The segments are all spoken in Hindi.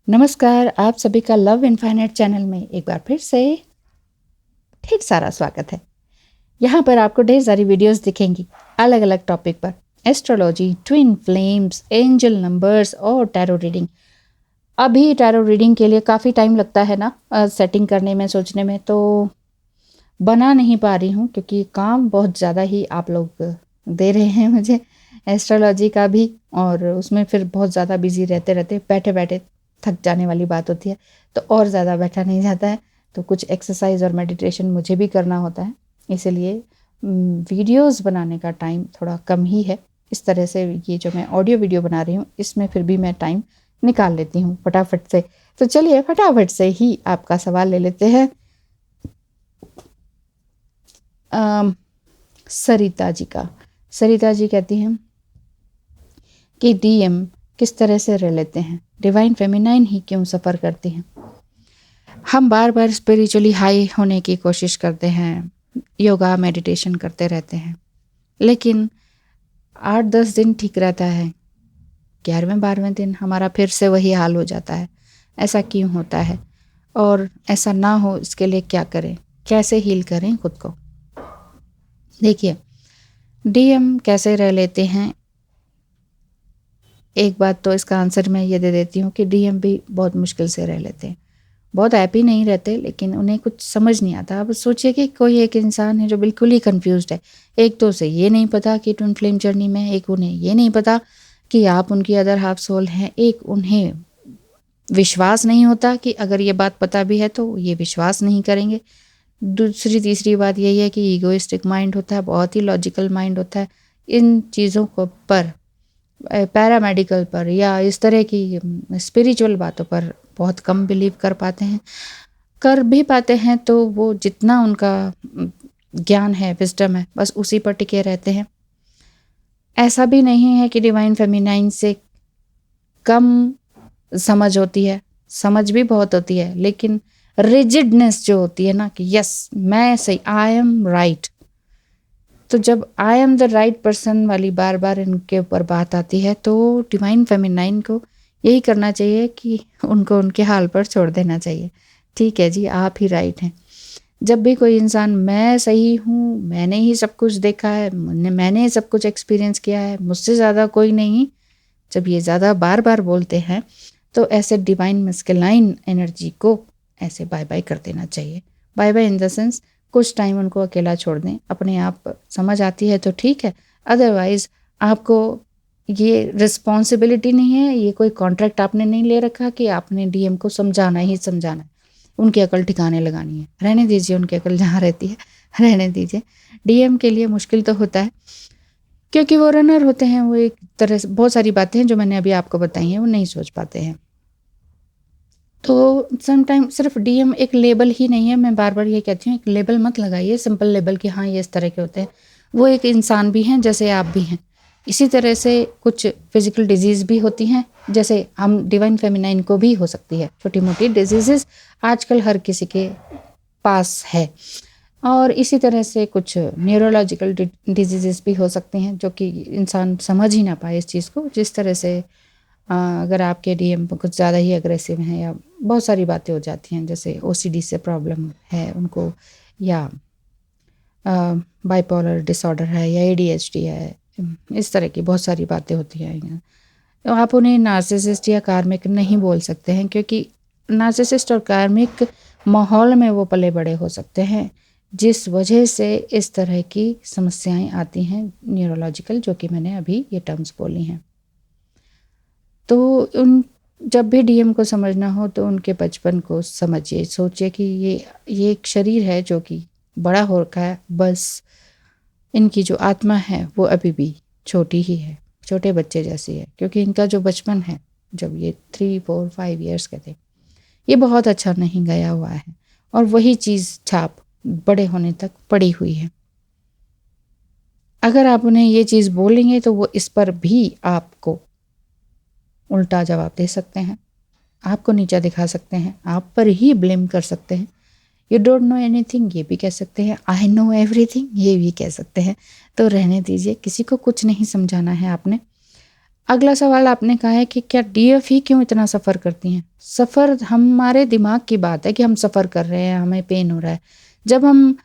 नमस्कार, आप सभी का लव इनफाइनाइट चैनल में एक बार फिर से ढेर सारा स्वागत है। यहाँ पर आपको ढेर सारी वीडियोस दिखेंगी अलग अलग टॉपिक पर। Astrology, twin flames, angel numbers और टैरो रीडिंग। अभी टैरो रीडिंग के लिए काफ़ी टाइम लगता है ना, सेटिंग करने में, सोचने में, तो बना नहीं पा रही हूँ क्योंकि काम बहुत ज़्यादा ही आप लोग दे रहे हैं मुझे एस्ट्रोलॉजी का भी, और उसमें फिर बहुत ज़्यादा बिजी रहते रहते बैठे बैठे थक जाने वाली बात होती है, तो और ज़्यादा बैठा नहीं जाता है। तो कुछ एक्सरसाइज और मेडिटेशन मुझे भी करना होता है, इसलिए वीडियोस बनाने का टाइम थोड़ा कम ही है। इस तरह से ये जो मैं ऑडियो वीडियो बना रही हूँ इसमें फिर भी मैं टाइम निकाल लेती हूँ फटाफट से। तो चलिए फटाफट से ही आपका सवाल ले लेते हैं। सरिता जी का। सरिता जी कहती हैं कि डीएम किस तरह से रह लेते हैं, डिवाइन फेमिनाइन ही क्यों सफ़र करती हैं। हम बार बार स्पिरिचुअली हाई होने की कोशिश करते हैं, योगा मेडिटेशन करते रहते हैं, लेकिन 8-10 दिन ठीक रहता है, 11वें-12वें दिन हमारा फिर से वही हाल हो जाता है। ऐसा क्यों होता है और ऐसा ना हो इसके लिए क्या करें, कैसे हील करें खुद को। देखिए, डीएम कैसे रह लेते हैं, एक बात तो इसका आंसर मैं ये दे देती हूँ कि डीएम भी बहुत मुश्किल से रह लेते हैं, बहुत हैप्पी नहीं रहते, लेकिन उन्हें कुछ समझ नहीं आता। अब सोचिए कि कोई एक इंसान है जो बिल्कुल ही कंफ्यूज्ड है। एक तो उसे ये नहीं पता कि ट्विन फ्लेम जर्नी में, एक उन्हें ये नहीं पता कि आप उनकी अदर हाफ सोल हैं, एक उन्हें विश्वास नहीं होता कि अगर ये बात पता भी है तो ये विश्वास नहीं करेंगे। दूसरी तीसरी बात यही है कि ईगोइस्टिक माइंड होता है, बहुत ही लॉजिकल माइंड होता है। इन चीज़ों को पर, पैरामेडिकल पर या इस तरह की स्पिरिचुअल बातों पर बहुत कम बिलीव कर पाते हैं। कर भी पाते हैं तो वो जितना उनका ज्ञान है, विजडम है, बस उसी पर टिके रहते हैं। ऐसा भी नहीं है कि डिवाइन फेमिनाइन से कम समझ होती है, समझ भी बहुत होती है, लेकिन रिजिडनेस जो होती है ना कि यस मैं सही, आई एम राइट, तो जब I am the right person वाली बार बार इनके ऊपर बात आती है तो डिवाइन फेमिनाइन को यही करना चाहिए कि उनको उनके हाल पर छोड़ देना चाहिए। ठीक है जी, आप ही राइट हैं। जब भी कोई इंसान मैं सही हूँ, मैंने ही सब कुछ देखा है, मैंने सब कुछ एक्सपीरियंस किया है, मुझसे ज़्यादा कोई नहीं, जब ये ज़्यादा बार बार बोलते हैं तो ऐसे डिवाइन मस्कुलाइन एनर्जी को ऐसे बाय बाय कर देना चाहिए। Bye bye in the sense कुछ टाइम उनको अकेला छोड़ दें, अपने आप समझ आती है तो ठीक है, अदरवाइज़ आपको ये रिस्पॉन्सिबिलिटी नहीं है, ये कोई कॉन्ट्रैक्ट आपने नहीं ले रखा कि आपने डीएम को समझाना ही समझाना है, उनकी अकल ठिकाने लगानी है। रहने दीजिए, उनकी अकल जहाँ रहती है रहने दीजिए। डीएम के लिए मुश्किल तो होता है क्योंकि वो रनर होते हैं, वो एक तरह से बहुत सारी बातें हैं जो मैंने अभी आपको बताई हैं वो नहीं सोच पाते हैं। तो समटाइम सिर्फ डीएम एक लेबल ही नहीं है, मैं बार बार ये कहती हूँ, एक लेबल मत लगाइए, सिंपल लेबल कि हाँ ये इस तरह के होते हैं। वो एक इंसान भी हैं जैसे आप भी हैं। इसी तरह से कुछ फिजिकल डिजीज़ भी होती हैं, जैसे हम डिवाइन फेमिनाइन को भी हो सकती है। छोटी मोटी डिजीज़ आजकल हर किसी के पास है, और इसी तरह से कुछ न्यूरोलॉजिकल डिजीज़ भी हो सकती हैं जो कि इंसान समझ ही ना पाए इस चीज़ को। जिस तरह से अगर आपके डीएम कुछ ज़्यादा ही अग्रेसिव हैं या बहुत सारी बातें हो जाती हैं, जैसे ओसीडी से प्रॉब्लम है उनको, या बाइपोलर डिसऑर्डर है, या एडीएचडी है, इस तरह की बहुत सारी बातें होती हैं, तो आप उन्हें नार्सिसिस्ट या कार्मिक नहीं बोल सकते हैं, क्योंकि नार्सिसिस्ट और कार्मिक माहौल में वो पले बड़े हो सकते हैं, जिस वजह से इस तरह की समस्याएं आती हैं न्यूरोलॉजिकल, जो कि मैंने अभी ये टर्म्स बोली हैं। तो उन जब भी डीएम को समझना हो तो उनके बचपन को समझिए, सोचिए कि ये एक शरीर है जो कि बड़ा हो रखा है, बस इनकी जो आत्मा है वो अभी भी छोटी ही है, छोटे बच्चे जैसी है, क्योंकि इनका जो बचपन है जब ये 3-4-5 ईयर्स के थे, ये बहुत अच्छा नहीं गया हुआ है, और वही चीज़ छाप बड़े होने तक पड़ी हुई है। अगर आप उन्हें ये चीज़ बोलेंगे तो वो इस पर भी आपको उल्टा जवाब दे सकते हैं, आपको नीचा दिखा सकते हैं, आप पर ही ब्लेम कर सकते हैं। यू डोंट नो एनीथिंग ये भी कह सकते हैं, आई नो एवरीथिंग ये भी कह सकते हैं। तो रहने दीजिए, किसी को कुछ नहीं समझाना है आपने। अगला सवाल आपने कहा है कि क्या डीएफ ही क्यों इतना सफ़र करती हैं? सफ़र हमारे दिमाग की बात है कि हम सफ़र कर रहे हैं, हमें पेन हो रहा है। जब हम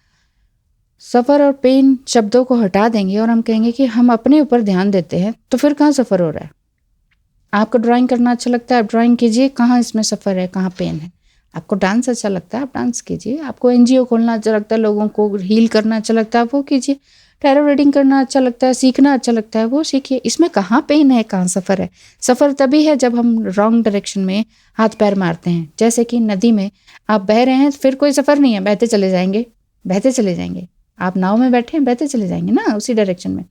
सफ़र और पेन शब्दों को हटा देंगे और हम कहेंगे कि हम अपने ऊपर ध्यान देते हैं, तो फिर कहाँ सफ़र हो रहा है? आपको ड्राइंग करना अच्छा लगता है, आप ड्राइंग कीजिए, कहाँ इसमें सफ़र है, कहाँ पेन है? आपको डांस अच्छा लगता है, आप डांस कीजिए। आपको एनजीओ खोलना अच्छा लगता है, लोगों को हील करना अच्छा लगता है, वो कीजिए। टैरो रीडिंग करना अच्छा लगता है, सीखना अच्छा लगता है, वो सीखिए। इसमें कहाँ पेन है, कहाँ सफ़र है? सफ़र तभी है जब हम रॉन्ग डायरेक्शन में हाथ पैर मारते हैं। जैसे कि नदी में आप बह रहे हैं, फिर कोई सफ़र नहीं है, बहते चले जाएंगे, बहते चले जाएंगे। आप नाव में बैठे हैं, बहते चले जाएंगे ना उसी डायरेक्शन में।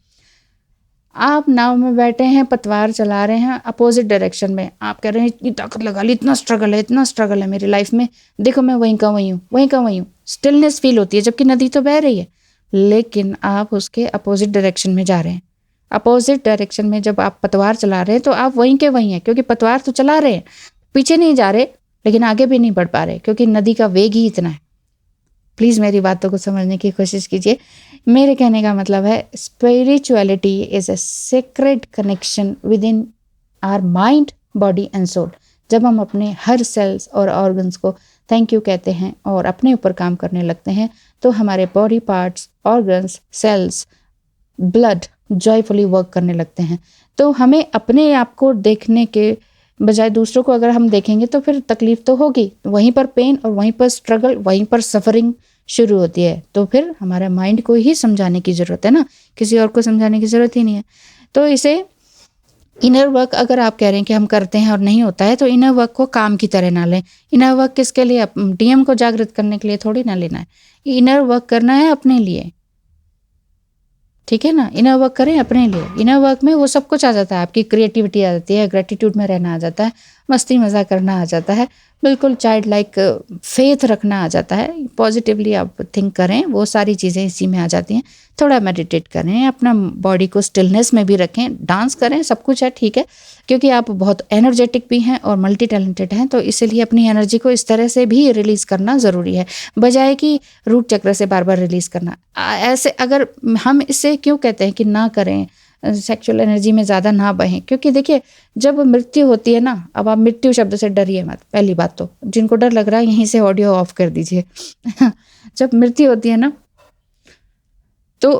आप नाव में बैठे हैं, पतवार चला रहे हैं अपोजिट डायरेक्शन में, आप कह रहे हैं इतनी ताकत लगा ली, इतना स्ट्रगल है, इतना स्ट्रगल है मेरी लाइफ में, देखो मैं वहीं का वहीं हूँ, वहीं का वहीं हूँ। स्टिलनेस फील होती है जबकि नदी तो बह रही है, लेकिन आप उसके अपोजिट डायरेक्शन में जा रहे हैं। अपोजिट डायरेक्शन में जब आप पतवार चला रहे हैं तो आप वहीं के वहीं हैं, क्योंकि पतवार तो चला रहे हैं, पीछे नहीं जा रहे, लेकिन आगे भी नहीं बढ़ पा रहे, क्योंकि नदी का वेग ही इतना है। प्लीज़ मेरी बातों को समझने की कोशिश कीजिए। मेरे कहने का मतलब है, spirituality is a secret connection within our mind, body and soul. जब हम अपने हर सेल्स और ऑर्गन्स को थैंक यू कहते हैं और अपने ऊपर काम करने लगते हैं, तो हमारे body parts, organs, cells, blood joyfully work करने लगते हैं। तो हमें अपने आप को देखने के बजाय दूसरों को अगर हम देखेंगे तो फिर तकलीफ तो होगी, वहीं पर पेन और वहीं पर स्ट्रगल, वहीं पर सफरिंग शुरू होती है। तो फिर हमारे माइंड को ही समझाने की ज़रूरत है ना, किसी और को समझाने की ज़रूरत ही नहीं है। तो इसे इनर वर्क अगर आप कह रहे हैं कि हम करते हैं और नहीं होता है, तो इनर वर्क को काम की तरह ना लें। इनर वर्क किसके लिए? डीएम को जागृत करने के लिए थोड़ी ना लेना है। इनर वर्क करना है अपने लिए, ठीक है ना। इनर वर्क करें अपने लिए। इनर वर्क में वो सब कुछ आ जाता है, आपकी क्रिएटिविटी आ जाती है, ग्रेटिट्यूड में रहना आ जाता है, मस्ती मज़ा करना आ जाता है, बिल्कुल चाइल्ड लाइक फेथ रखना आ जाता है, पॉजिटिवली आप थिंक करें, वो सारी चीज़ें इसी में आ जाती हैं। थोड़ा मेडिटेट करें, अपना बॉडी को स्टिलनेस में भी रखें, डांस करें, सब कुछ है, ठीक है, क्योंकि आप बहुत एनर्जेटिक भी हैं और मल्टी टैलेंटेड हैं, तो इसलिए अपनी एनर्जी को इस तरह से भी रिलीज़ करना ज़रूरी है, बजाय कि रूट चक्र से बार बार रिलीज़ करना। ऐसे अगर हम इसे क्यों कहते हैं कि ना करें, सेक्सुअल एनर्जी में ज़्यादा ना बहें, क्योंकि देखिए जब मृत्यु होती है ना, अब आप मृत्यु शब्द से डरिए मत, पहली बात तो जिनको डर लग रहा है यहीं से ऑडियो ऑफ कर दीजिए जब मृत्यु होती है ना, तो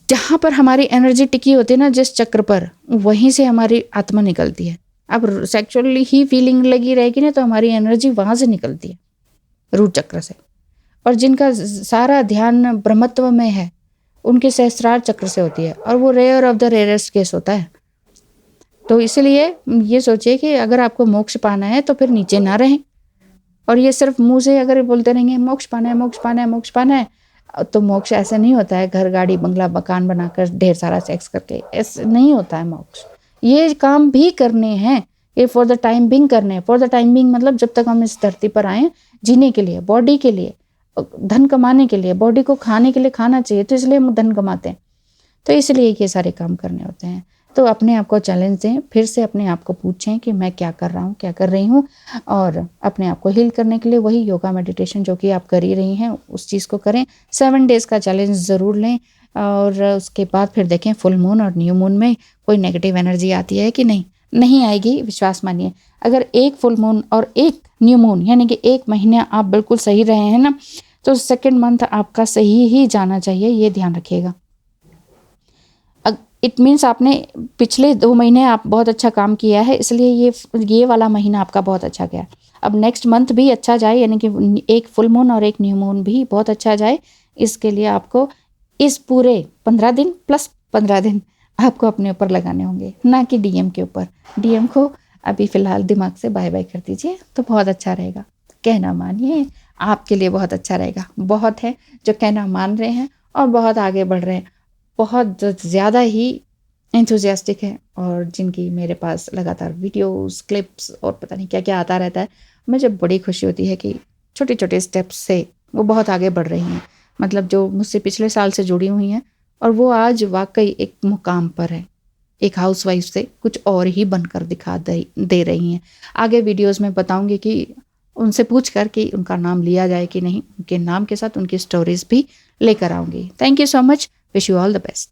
जहाँ पर एनर्जी एनर्जी टिकी होती है ना, जिस चक्र पर, वहीं से हमारी आत्मा निकलती है। अब सेक्सुअली ही फीलिंग लगी रहेगी ना, तो हमारी एनर्जी वहाँ से निकलती है, रूट चक्र से। और जिनका सारा ध्यान ब्रह्मत्व में है, उनके सहस्त्रार चक्र से होती है, और वो rare of the rarest case होता है। तो इसलिए ये सोचिए कि अगर आपको मोक्ष पाना है तो फिर नीचे ना रहें, और ये सिर्फ मुंह से अगर बोलते रहेंगे मोक्ष पाना है, मोक्ष पाना है, मोक्ष पाना है, तो मोक्ष ऐसे नहीं होता है घर गाड़ी बंगला मकान बनाकर ढेर सारा सेक्स करके, ऐसे नहीं होता है मोक्ष। ये काम भी करने हैं, ये फॉर द टाइम बिंग करने हैं। फॉर द टाइम बिंग मतलब जब तक हम इस धरती पर आए, जीने के लिए, बॉडी के लिए, धन कमाने के लिए, बॉडी को खाने के लिए खाना चाहिए, तो इसलिए हम धन कमाते हैं, तो इसलिए ये सारे काम करने होते हैं। तो अपने आप को चैलेंज दें, फिर से अपने आप को पूछें कि मैं क्या कर रहा हूँ, क्या कर रही हूँ, और अपने आप को हील करने के लिए वही योगा मेडिटेशन जो कि आप कर ही रही हैं, उस चीज़ को करें। 7 डेज़ का चैलेंज ज़रूर लें, और उसके बाद फिर देखें फुल मून और न्यू मून में कोई नेगेटिव एनर्जी आती है कि नहीं। नहीं आएगी, विश्वास मानिए। अगर एक फुल मून और एक न्यू मून यानी कि 1 महीना आप बिल्कुल सही रहे हैं ना, तो सेकेंड मंथ आपका सही ही जाना चाहिए, ये ध्यान रखिएगा। इट मीन्स आपने पिछले 2 महीने आप बहुत अच्छा काम किया है, इसलिए ये वाला महीना आपका बहुत अच्छा गया। अब नेक्स्ट मंथ भी अच्छा जाए, यानी कि एक फुल मून और एक न्यू मून भी बहुत अच्छा जाए, इसके लिए आपको इस पूरे 15 दिन प्लस 15 दिन आपको अपने ऊपर लगाने होंगे, ना कि डीएम के ऊपर। डीएम को अभी फ़िलहाल दिमाग से बाय बाय कर दीजिए, तो बहुत अच्छा रहेगा। कहना मानिए, आपके लिए बहुत अच्छा रहेगा। बहुत है जो कहना मान रहे हैं और बहुत आगे बढ़ रहे हैं, बहुत ज़्यादा ही एंथुजियास्टिक है, और जिनकी मेरे पास लगातार वीडियोस, क्लिप्स और पता नहीं क्या क्या आता रहता है। मुझे बड़ी खुशी होती है कि छोटे छोटे स्टेप्स से वो बहुत आगे बढ़ रही हैं, मतलब जो मुझसे पिछले साल से जुड़ी हुई हैं, और वो आज वाकई एक मुकाम पर है, एक हाउसवाइफ से कुछ और ही बनकर दिखा दे रही हैं। आगे वीडियोज़ में बताऊँगी कि उनसे पूछ कर कि उनका नाम लिया जाए कि नहीं, उनके नाम के साथ उनकी स्टोरीज़ भी लेकर आऊँगी। Thank you so much, wish you all the best.